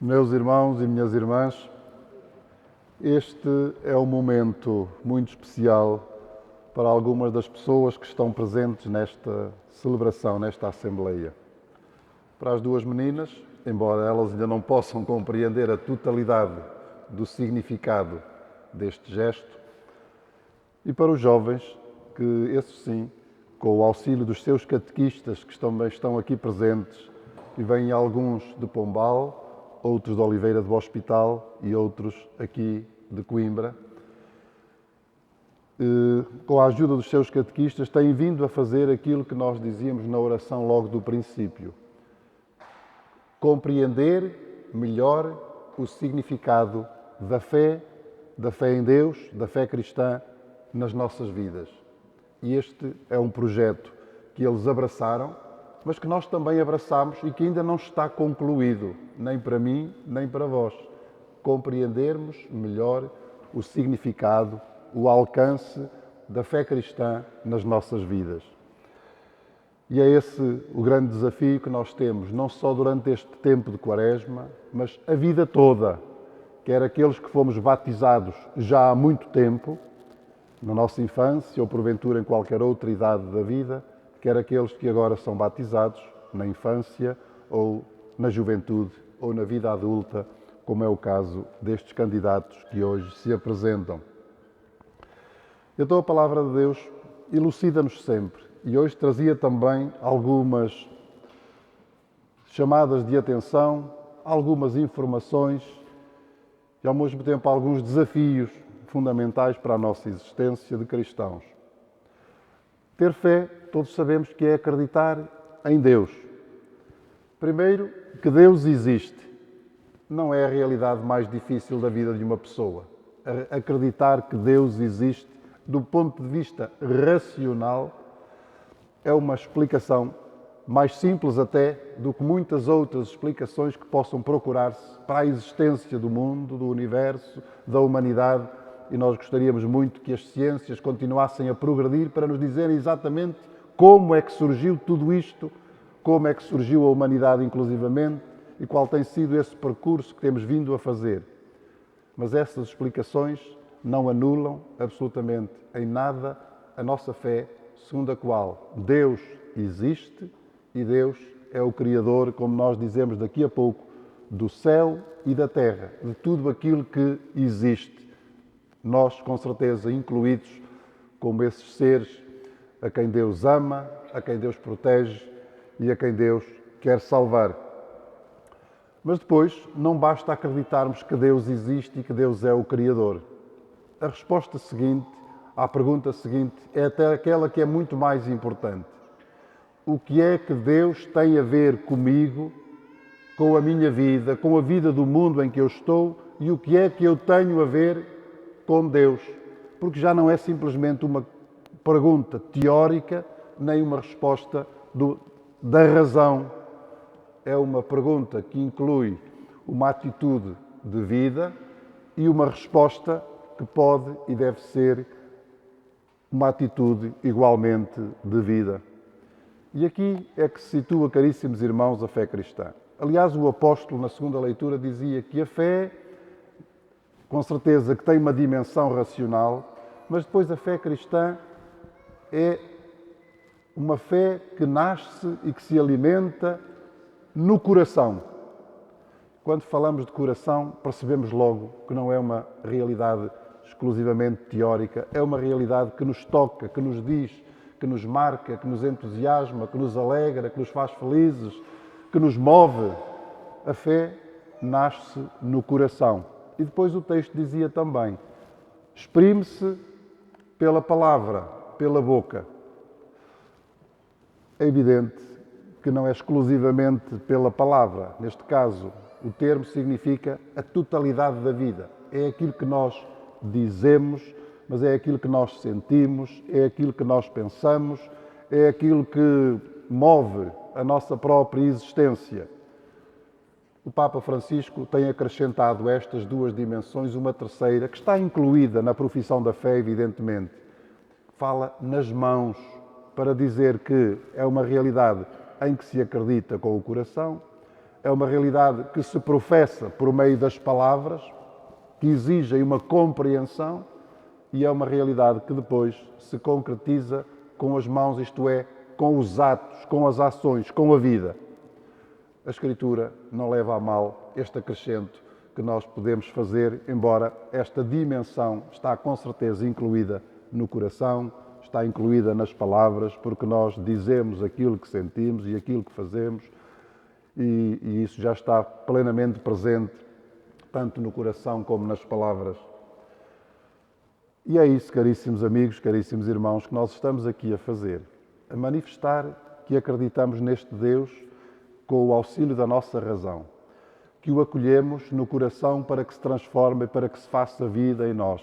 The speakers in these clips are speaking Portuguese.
Meus irmãos e minhas irmãs, este é um momento muito especial para algumas das pessoas que estão presentes nesta celebração, nesta Assembleia. Para as duas meninas, embora elas ainda não possam compreender a totalidade do significado deste gesto, e para os jovens, que esses sim, com o auxílio dos seus catequistas que também estão aqui presentes, e vêm alguns de Pombal, outros de Oliveira do Hospital e outros aqui de Coimbra, com a ajuda dos seus catequistas, têm vindo a fazer aquilo que nós dizíamos na oração logo do princípio. Compreender melhor o significado da fé em Deus, da fé cristã nas nossas vidas. E este é um projeto que eles abraçaram, mas que nós também abraçamos e que ainda não está concluído, nem para mim, nem para vós. Compreendermos melhor o significado, o alcance da fé cristã nas nossas vidas. E é esse o grande desafio que nós temos, não só durante este tempo de Quaresma, mas a vida toda. Quer aqueles que fomos batizados já há muito tempo, na nossa infância ou porventura em qualquer outra idade da vida, quer aqueles que agora são batizados na infância ou na juventude ou na vida adulta, como é o caso destes candidatos que hoje se apresentam. Então a palavra de Deus elucida-nos sempre e hoje trazia também algumas chamadas de atenção, algumas informações e ao mesmo tempo alguns desafios fundamentais para a nossa existência de cristãos. Ter fé, todos sabemos que é acreditar em Deus. Primeiro, que Deus existe. Não é a realidade mais difícil da vida de uma pessoa. Acreditar que Deus existe, do ponto de vista racional, é uma explicação mais simples até do que muitas outras explicações que possam procurar-se para a existência do mundo, do universo, da humanidade. E nós gostaríamos muito que as ciências continuassem a progredir para nos dizerem exatamente como é que surgiu tudo isto, como é que surgiu a humanidade inclusivamente e qual tem sido esse percurso que temos vindo a fazer. Mas essas explicações não anulam absolutamente em nada a nossa fé, segundo a qual Deus existe e Deus é o Criador, como nós dizemos daqui a pouco, do céu e da terra, de tudo aquilo que existe. Nós, com certeza, incluídos como esses seres a quem Deus ama, a quem Deus protege e a quem Deus quer salvar. Mas depois, não basta acreditarmos que Deus existe e que Deus é o Criador. A resposta seguinte, à pergunta seguinte, é até aquela que é muito mais importante. O que é que Deus tem a ver comigo, com a minha vida, com a vida do mundo em que eu estou e o que é que eu tenho a ver com Deus, porque já não é simplesmente uma pergunta teórica, nem uma resposta da razão. É uma pergunta que inclui uma atitude de vida e uma resposta que pode e deve ser uma atitude igualmente de vida. E aqui é que se situa, caríssimos irmãos, a fé cristã. Aliás, o apóstolo, na segunda leitura, dizia que a fé, com certeza que tem uma dimensão racional, mas depois a fé cristã é uma fé que nasce e que se alimenta no coração. Quando falamos de coração, percebemos logo que não é uma realidade exclusivamente teórica, é uma realidade que nos toca, que nos diz, que nos marca, que nos entusiasma, que nos alegra, que nos faz felizes, que nos move. A fé nasce no coração. E depois o texto dizia também, exprime-se pela palavra, pela boca. É evidente que não é exclusivamente pela palavra. Neste caso, o termo significa a totalidade da vida. É aquilo que nós dizemos, mas é aquilo que nós sentimos, é aquilo que nós pensamos, é aquilo que move a nossa própria existência. O Papa Francisco tem acrescentado a estas duas dimensões uma terceira, que está incluída na profissão da fé, evidentemente. Fala nas mãos, para dizer que é uma realidade em que se acredita com o coração, É uma realidade que se professa por meio das palavras, que exigem uma compreensão, e é uma realidade que depois se concretiza com as mãos, isto é, com os atos, com as ações, com a vida. A Escritura não leva a mal este acrescento que nós podemos fazer, embora esta dimensão está com certeza incluída no coração, está incluída nas palavras, porque nós dizemos aquilo que sentimos e aquilo que fazemos, e isso já está plenamente presente, tanto no coração como nas palavras. E é isso, caríssimos amigos, caríssimos irmãos, que nós estamos aqui a fazer, a manifestar que acreditamos neste Deus com o auxílio da nossa razão, que o acolhemos no coração para que se transforme, para que se faça vida em nós,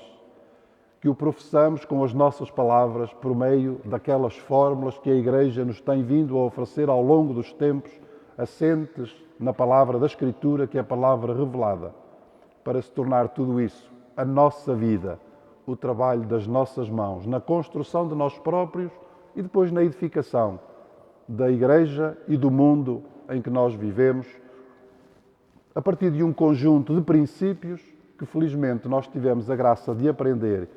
que o professamos com as nossas palavras por meio daquelas fórmulas que a Igreja nos tem vindo a oferecer ao longo dos tempos, assentes na palavra da Escritura, que é a palavra revelada, para se tornar tudo isso a nossa vida, o trabalho das nossas mãos, na construção de nós próprios e depois na edificação da Igreja e do mundo em que nós vivemos, a partir de um conjunto de princípios que felizmente nós tivemos a graça de aprender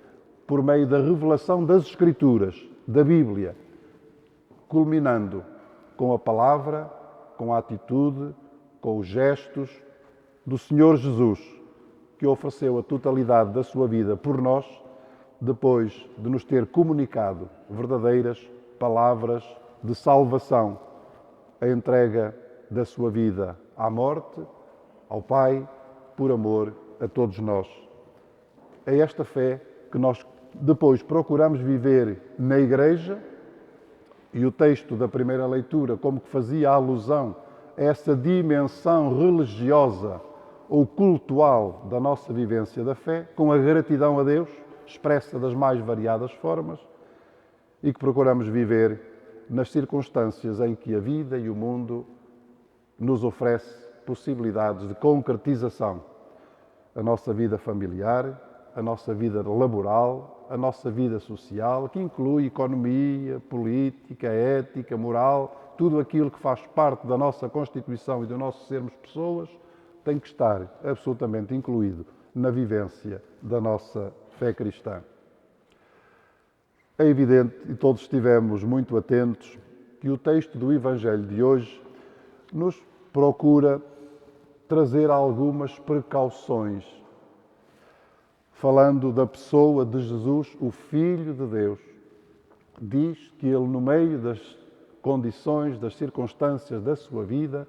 por meio da revelação das Escrituras, da Bíblia, culminando com a palavra, com a atitude, com os gestos do Senhor Jesus, que ofereceu a totalidade da sua vida por nós, depois de nos ter comunicado verdadeiras palavras de salvação, a entrega da sua vida à morte, ao Pai, por amor a todos nós. É esta fé que nós depois procuramos viver na Igreja, e o texto da primeira leitura, como que fazia alusão a essa dimensão religiosa ou cultual da nossa vivência da fé, com a gratidão a Deus, expressa das mais variadas formas, e que procuramos viver nas circunstâncias em que a vida e o mundo nos oferece possibilidades de concretização. A nossa vida familiar, a nossa vida laboral, a nossa vida social, que inclui economia, política, ética, moral, tudo aquilo que faz parte da nossa Constituição e do nosso sermos pessoas, tem que estar absolutamente incluído na vivência da nossa fé cristã. É evidente, e todos estivemos muito atentos, que o texto do Evangelho de hoje nos procura trazer algumas precauções, falando da pessoa de Jesus, o Filho de Deus. Diz que ele, no meio das condições, das circunstâncias da sua vida,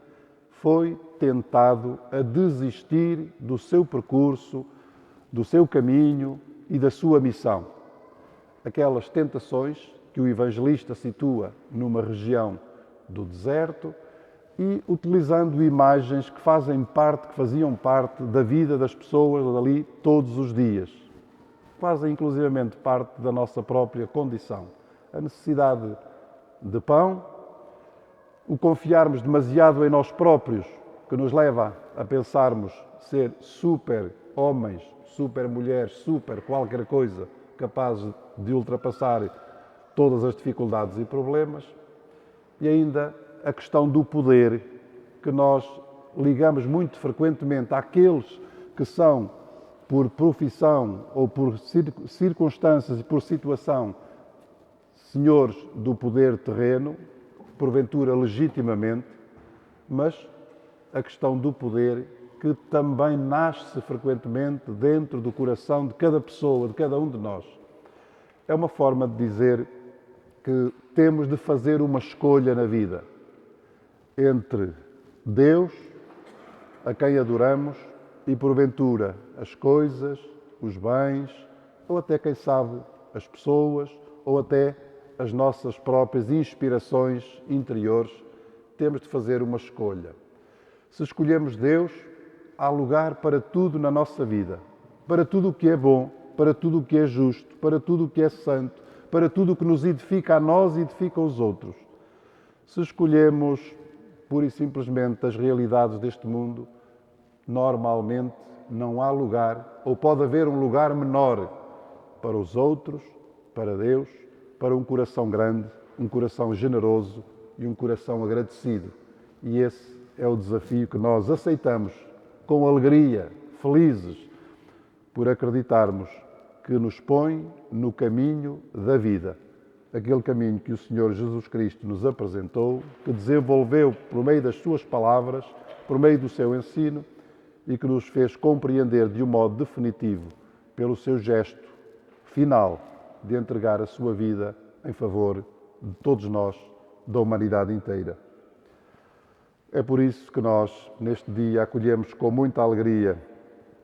foi tentado a desistir do seu percurso, do seu caminho e da sua missão. Aquelas tentações que o evangelista situa numa região do deserto e utilizando imagens que faziam parte da vida das pessoas ali todos os dias. Fazem inclusivamente parte da nossa própria condição. A necessidade de pão, o confiarmos demasiado em nós próprios, que nos leva a pensarmos ser super homens, super mulheres, super qualquer coisa, capazes de ultrapassar todas as dificuldades e problemas, e ainda a questão do poder, que nós ligamos muito frequentemente àqueles que são, por profissão ou por circunstâncias e por situação, senhores do poder terreno, porventura legitimamente, mas a questão do poder que também nasce frequentemente dentro do coração de cada pessoa, de cada um de nós. É uma forma de dizer que temos de fazer uma escolha na vida entre Deus, a quem adoramos, e porventura as coisas, os bens, ou até, quem sabe, as pessoas, ou até as nossas próprias inspirações interiores. Temos de fazer uma escolha. Se escolhemos Deus, há lugar para tudo na nossa vida, para tudo o que é bom, para tudo o que é justo, para tudo o que é santo, para tudo o que nos edifica a nós e edifica os outros. Se escolhemos pura e simplesmente as realidades deste mundo, normalmente não há lugar, ou pode haver um lugar menor para os outros, para Deus, para um coração grande, um coração generoso e um coração agradecido. E esse é o desafio que nós aceitamos com alegria, felizes, por acreditarmos que nos põe no caminho da vida. Aquele caminho que o Senhor Jesus Cristo nos apresentou, que desenvolveu por meio das suas palavras, por meio do seu ensino e que nos fez compreender de um modo definitivo, pelo seu gesto final, de entregar a sua vida em favor de todos nós, da humanidade inteira. É por isso que nós, neste dia, acolhemos com muita alegria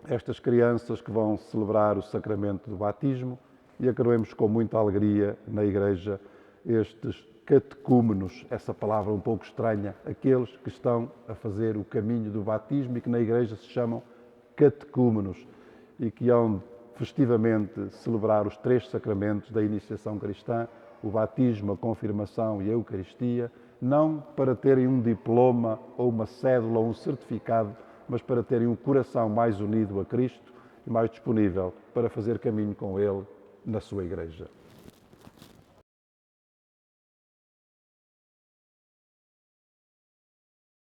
estas crianças que vão celebrar o sacramento do batismo e acolhemos com muita alegria na Igreja estes catecúmenos, essa palavra um pouco estranha, aqueles que estão a fazer o caminho do batismo e que na Igreja se chamam catecúmenos e que hão festivamente celebrar os 3 sacramentos da iniciação cristã, o batismo, a confirmação e a Eucaristia, não para terem um diploma ou uma cédula ou um certificado, mas para terem um coração mais unido a Cristo e mais disponível para fazer caminho com Ele na sua Igreja.